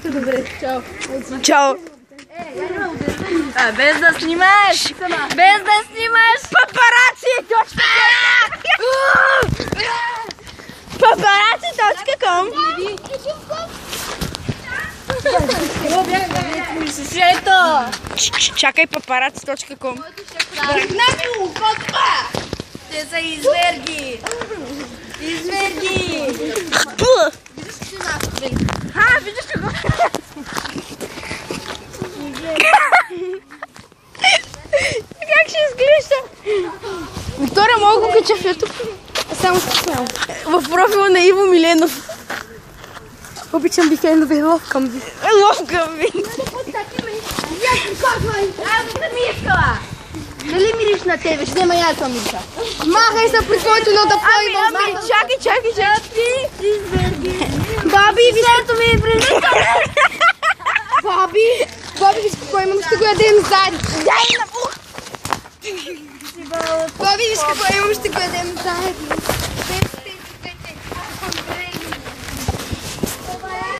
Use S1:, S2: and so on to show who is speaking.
S1: Добре, чао.
S2: Чао.
S1: Без да снимаш! Без да снимаш!
S2: Paparazzi.com
S1: Ето!
S2: Чакай, paparazzi.com.
S1: Те са изверги! Изверги!
S2: Виждаш ли го? Как ще изглежда? Виктория, мога го кача в YouTube?
S1: Само се смел.
S2: В профила на Иво Миленов. Обичам бикендове, ловкам ви. Ловкам ви.
S1: Аз не ми искала! Дали мириш на тебе? Ще взема я съм миша. Махай се при твоето но да поема.
S2: Чакай.
S1: Баби, висето ми е прилита. Баби, виж какво имам, ще го ядем заедно.
S2: Дай на бух!
S1: Баби, виж какво имам, ще го ядем заедно.